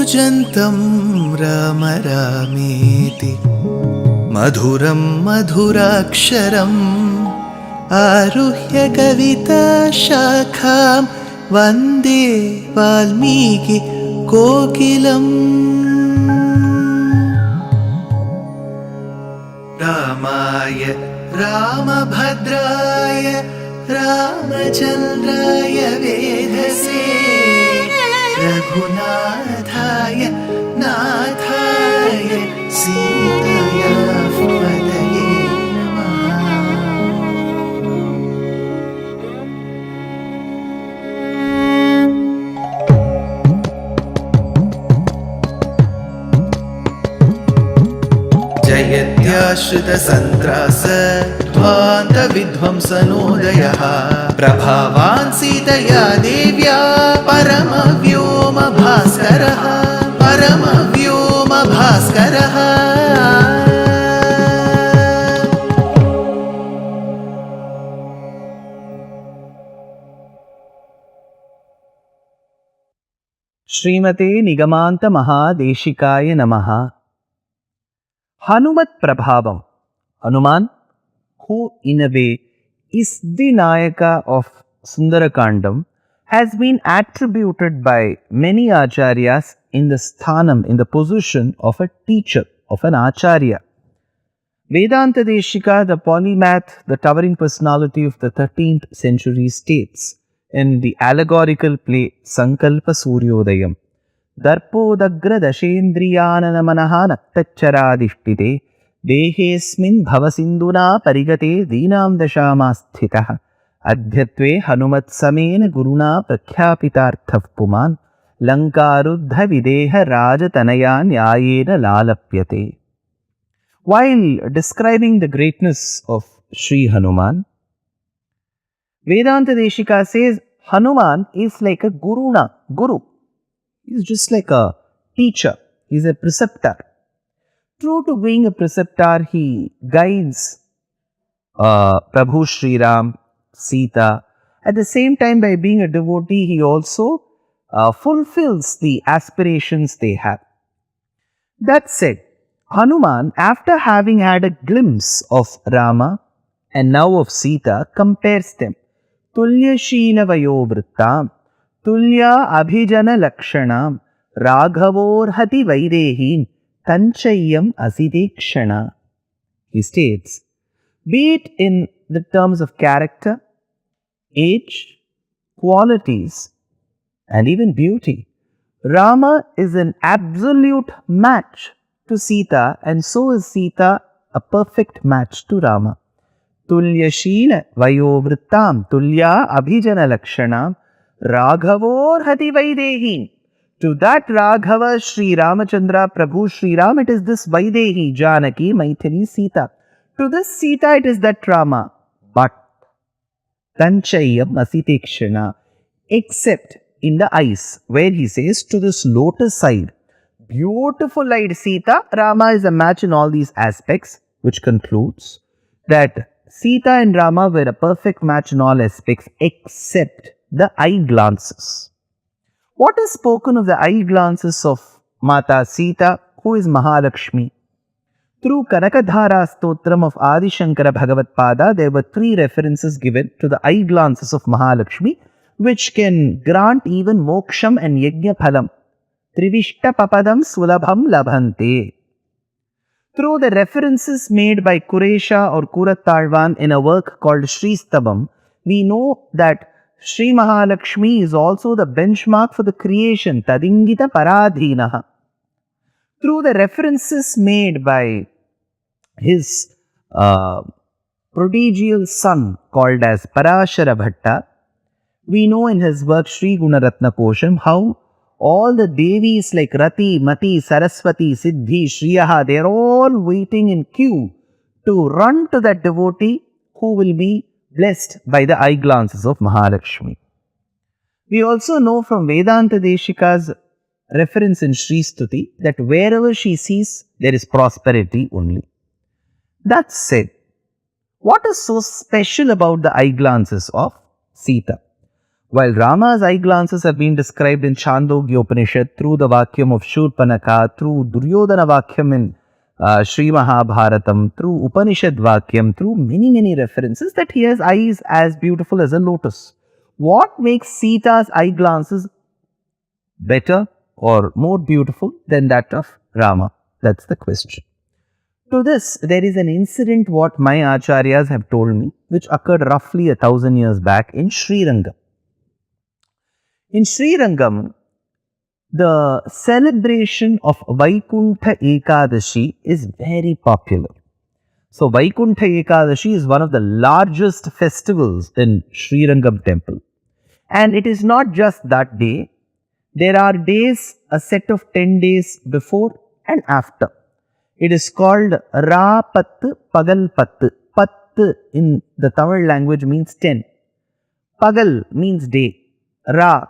कूजन्तं राम रामेति मधुरं मधुराक्षरम् आरुह्य कविताशाखां वन्दे वाल्मीकि कोकिलम्। रामाय रामभद्राय रामचन्द्राय वेधसे रघुनाथाय नाथाय सीताया पतये नमः। जयत्याश्रितसन्त्रास ध्वान्तविध्वंसनोदयः प्रभावान् सीतया देव्या परमव्योमभास्करः परमव्योमभास्करः। श्रीमते निगमान्त महादेशिकाय नमः। Hanumat Prabhavam. Hanuman, who in a way is the Nayaka of Sundarakandam, has been attributed by many acharyas in the sthanam, in the position of a teacher, of an acharya. Vedanta Deshika, the polymath, the towering personality of the 13th century, states in the allegorical play Sankalpa Suryodayam, Darpodagra Dashendriyanamanaha Naktaccharadishtite Dehesmin Bhavasinduna Parigate Dinam Dashamasthitaha Adhyatve Hanumatsamena Guruna Prakhyapitarthav Puman Lankaruddha Videha Rajatanayan Yayena Lalapyate. While describing the greatness of Sri Hanuman, Vedanta Deshika says Hanuman is like a guru. He's just like a teacher. He's a preceptor. True to being a preceptor, he guides Prabhu Sriram, Sita. At the same time, by being a devotee, he also fulfills the aspirations they have. That said, Hanuman, after having had a glimpse of Rama and now of Sita, compares them. Tulya Sheena Vayovrittam, Tulya Abhijana Lakshanam, Raghavorhati Vaidehin, Tanchayam Asidekshana. He states, be it in the terms of character, age, qualities, and even beauty, Rama is an absolute match to Sita, and so is Sita a perfect match to Rama. Tulya Sheena Vayovrittam, Tulya Abhijana Lakshanam, Raghavorhati Vaidehi. To that Raghava, Sri Ramachandra, Prabhu Sri Ram, it is this Vaidehi, Janaki, Maithili, Sita. To this Sita, it is that Rama. But Tanchayam Asitekshana, except in the eyes, where he says, to this lotus eyed, beautiful eyed Sita, Rama is a match in all these aspects, which concludes that Sita and Rama were a perfect match in all aspects except the eye glances. What is spoken of the eye glances of Mata Sita, who is Mahalakshmi? Through Kanakadhara Stotram of Adi Shankara Bhagavatpada, there were 3 references given to the eye glances of Mahalakshmi, which can grant even moksham and yajna phalam. Trivishta papadam sulabham labhante. Through the references made by Kuresha or Kurattalvan in a work called Sri Stabam, we know that Sri Mahalakshmi is also the benchmark for the creation, Tadingita Paradhinaha. Through the references made by his prodigal son called as Parashar Bhatta, we know in his work Sri Gunaratna Kosham how all the Devis like Rati, Mati, Saraswati, Siddhi, Shriyaha, they are all waiting in queue to run to that devotee who will be blessed by the eye glances of Mahalakshmi. We also know from Vedanta Deshika's reference in Sri Stuti that wherever she sees, there is prosperity only. That said, what is so special about the eye glances of Sita? While Rama's eye glances have been described in Chandogya Upanishad through the Vakyam of Shurpanaka, through Duryodhana Vakyam in Sri Mahabharatam, through Upanishad Vakyam, through many references that he has eyes as beautiful as a lotus. What makes Sita's eye glances better or more beautiful than that of Rama? That's the question. To this, there is an incident what my acharyas have told me, which occurred roughly 1,000 years back in Srirangam. In Srirangam, the celebration of Vaikuntha Ekadashi is very popular. So, Vaikuntha Ekadashi is one of the largest festivals in Srirangam temple. And it is not just that day. There are days, a set of 10 days before and after. It is called Ra Pattu Pagal Pattu. Pattu in the Tamil language means 10. Pagal means day. Ra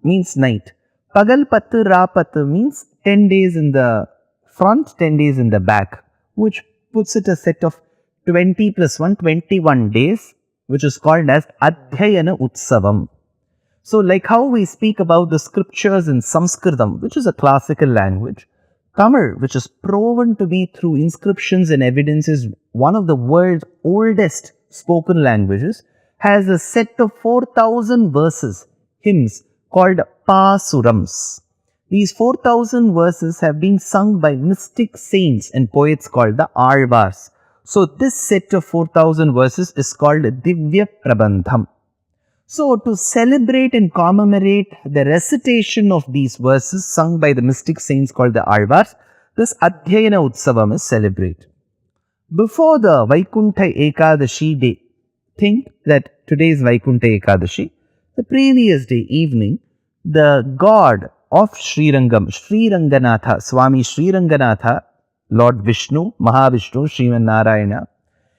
means night. Pagal Pattu Ra Pattu means 10 days in the front, 10 days in the back, which puts it a set of 20 plus 1, 21 days, which is called as Adhyayana Utsavam. So, like how we speak about the scriptures in Sanskritam, which is a classical language, Tamil, which is proven to be through inscriptions and evidence, is one of the world's oldest spoken languages, has a set of 4,000 verses, hymns, called Pasurams. These 4,000 verses have been sung by mystic saints and poets called the Alvars. So, this set of 4,000 verses is called Divya Prabandham. So, to celebrate and commemorate the recitation of these verses sung by the mystic saints called the Alvars, this Adhyayana Utsavam is celebrated. Before the Vaikuntha Ekadashi day, think that today is Vaikuntha Ekadashi, the previous day evening, the god of Srirangam, Sri Ranganatha, Swami Sri Ranganatha, Lord Vishnu, Mahavishnu, Sriman Narayana,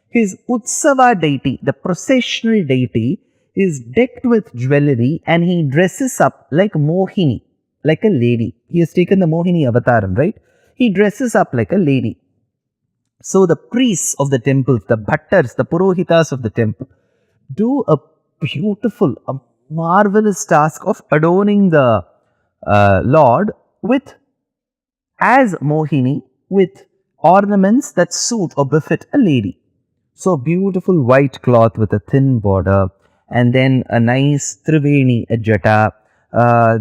his Utsava deity, the processional deity, is decked with jewelry and he dresses up like Mohini, like a lady. He has taken the Mohini avataram, right? He dresses up like a lady. So the priests of the temples, the bhattars, the purohitas of the temple, do a beautiful, a marvelous task of adorning the Lord with, as Mohini, with ornaments that suit or befit a lady. So beautiful white cloth with a thin border, and then a nice Triveni, a jata.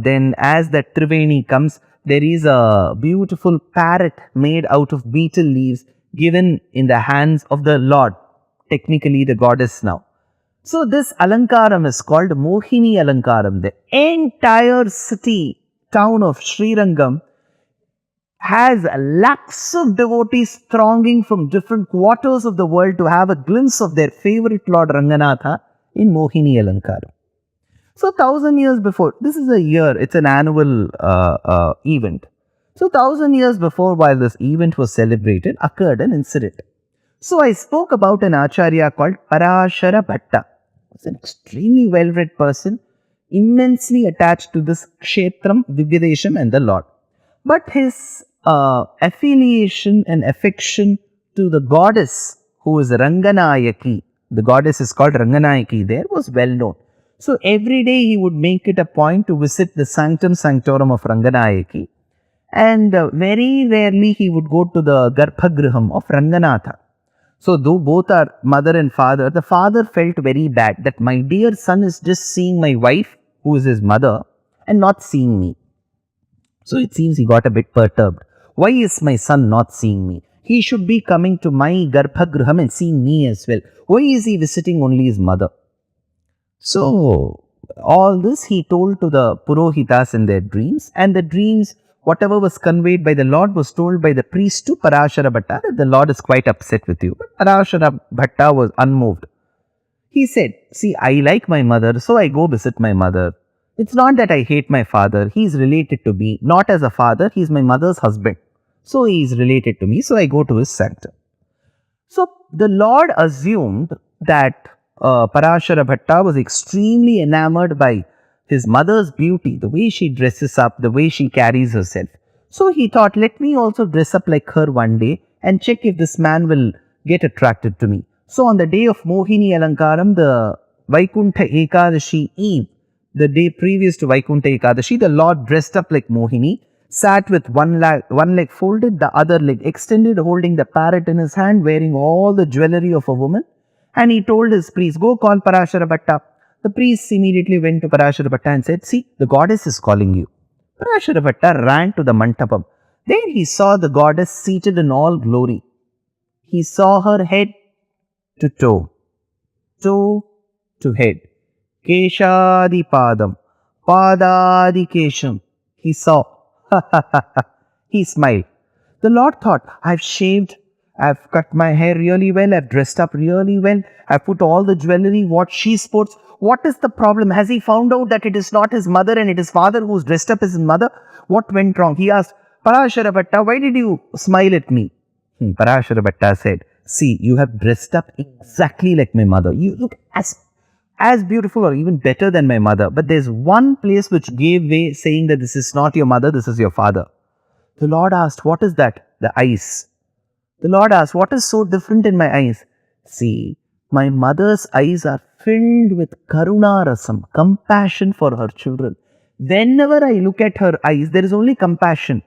Then as that Triveni comes, there is a beautiful parrot made out of betel leaves given in the hands of the Lord, technically the goddess now. So this Alankaram is called Mohini Alankaram. The entire city, town of Srirangam has lakhs of devotees thronging from different quarters of the world to have a glimpse of their favorite Lord Ranganatha in Mohini Alankaram. So 1,000 years before, this is a year, it's an annual event. So 1,000 years before, while this event was celebrated, occurred an incident. So I spoke about an acharya called Parashar Bhatta. He's an extremely well-read person, immensely attached to this Kshetram, Divyadesham and the Lord. But his affiliation and affection to the goddess who is Ranganayaki, the goddess is called Ranganayaki there, was well known. So every day he would make it a point to visit the sanctum sanctorum of Ranganayaki, and very rarely he would go to the Garbhagriham of Ranganatha. So though both are mother and father, the father felt very bad that my dear son is just seeing my wife, who is his mother, and not seeing me. So it seems he got a bit perturbed. Why is my son not seeing me? He should be coming to my Garbhagriham and seeing me as well. Why is he visiting only his mother? So all this he told to the Purohitas in their dreams, and the dreams, whatever was conveyed by the Lord was told by the priest to Parashara Bhatta that the Lord is quite upset with you. But Parashara Bhatta was unmoved. He said, see, I like my mother, so I go visit my mother. It's not that I hate my father. He is related to me, not as a father. He is my mother's husband. So he is related to me, so I go to his sanctum. So the Lord assumed that Parashara Bhatta was extremely enamored by his mother's beauty, the way she dresses up, the way she carries herself. So he thought, let me also dress up like her one day and check if this man will get attracted to me. So on the day of Mohini Alankaram, the Vaikuntha Ekadashi Eve, the day previous to Vaikuntha Ekadashi, the Lord dressed up like Mohini, sat with one leg folded, the other leg extended, holding the parrot in his hand, wearing all the jewelry of a woman. And he told his priest, go call Parashar Bhatta. The priests immediately went to Parashar Bhatta and said, see, the goddess is calling you. Parashar Bhatta ran to the mandapam. There he saw the goddess seated in all glory. He saw her head to toe to head. Keshadi padam, padadi kesham. He saw. He smiled. The Lord thought, I've shaved, I've cut my hair really well, I've dressed up really well, I've put all the jewelry, what she sports. What is the problem? Has he found out that it is not his mother and it is father who's dressed up as his mother? What went wrong? He asked, Parashar Bhatta, why did you smile at me? Parashar Bhatta said, see, you have dressed up exactly like my mother. You look as beautiful or even better than my mother. But there's one place which gave way, saying that this is not your mother, this is your father. The Lord asked, what is that? The eyes. The Lord asked, what is so different in my eyes? See, my mother's eyes are filled with karuna rasam, compassion for her children. Whenever I look at her eyes, there is only compassion.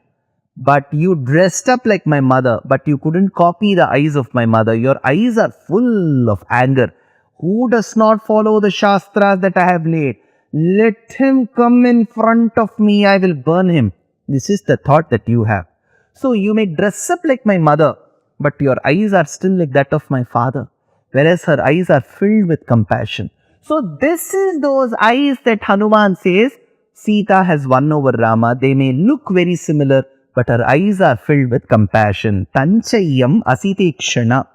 But you dressed up like my mother, but you couldn't copy the eyes of my mother. Your eyes are full of anger. Who does not follow the Shastras that I have laid? Let him come in front of me, I will burn him. This is the thought that you have. So you may dress up like my mother, but your eyes are still like that of my father. Whereas her eyes are filled with compassion. So this is those eyes that Hanuman says, Sita has won over Rama. They may look very similar, but her eyes are filled with compassion. Tanchayam asitekshana.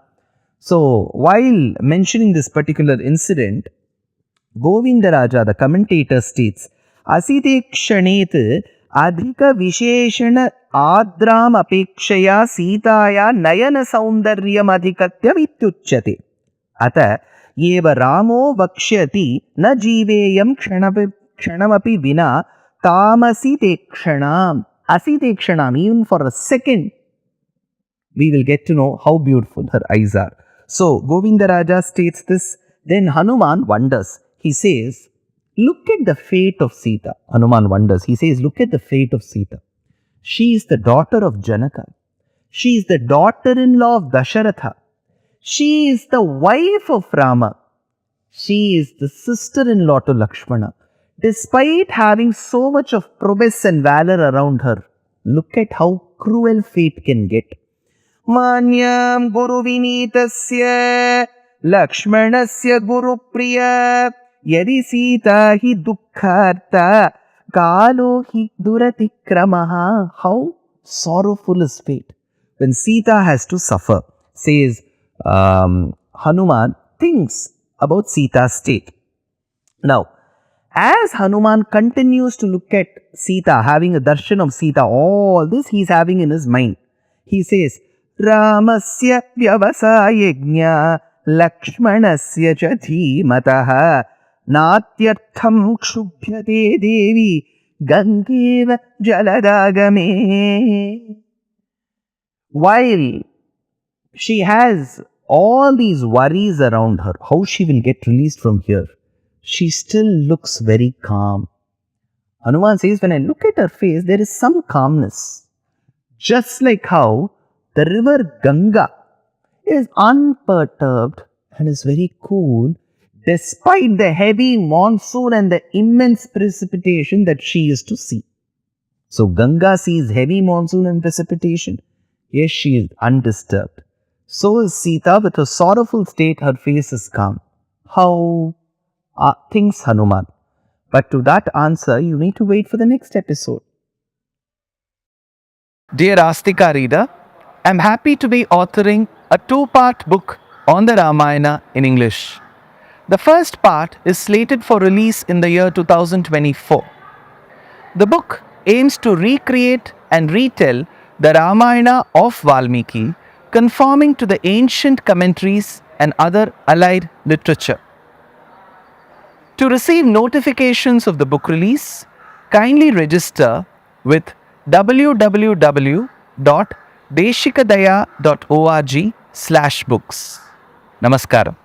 So, while mentioning this particular incident, Govindaraja, the commentator, states, Asitekshanet adhika visheshana adram apekshaya sitaya nayana saundaryam adhikatya vityuchyate. Ata yeva ramo vakshyati na jiveyam kshanamapi vina tamasitekshana. Asitekshanam, even for a second, we will get to know how beautiful her eyes are. So, Govindaraja states this. Then Hanuman wonders. He says, look at the fate of Sita. Hanuman wonders. He says, look at the fate of Sita. She is the daughter of Janaka. She is the daughter-in-law of Dasharatha. She is the wife of Rama. She is the sister-in-law to Lakshmana. Despite having so much of prowess and valor around her, look at how cruel fate can get. Manyam guru vinitasya Lakshmanasya guru priya yadi Sita hi dukkharta kalo hi duratikramaha. How sorrowful is fate when Sita has to suffer. Says Hanuman thinks about Sita's state. Now, as Hanuman continues to look at Sita, having a darshan of Sita, all this he is having in his mind. He says, Ramasya vyavasayajna Lakshmanasya cha dhimataha natyartham kshubhyate devi gangeva jaladagame. While she has all these worries around her, how she will get released from here, she still looks very calm. Hanuman says, when I look at her face, there is some calmness. Just like how the river Ganga is unperturbed and is very cool despite the heavy monsoon and the immense precipitation that she is to see. So Ganga sees heavy monsoon and precipitation. Yes, she is undisturbed. So is Sita. With her sorrowful state, her face is calm. How thinks Hanuman? But to that answer, you need to wait for the next episode. Dear Astika reader, I am happy to be authoring a 2-part book on the Ramayana in English. The first part is slated for release in the year 2024. The book aims to recreate and retell the Ramayana of Valmiki, conforming to the ancient commentaries and other allied literature. To receive notifications of the book release, kindly register with www.deshikadaya.org/books. Namaskaram.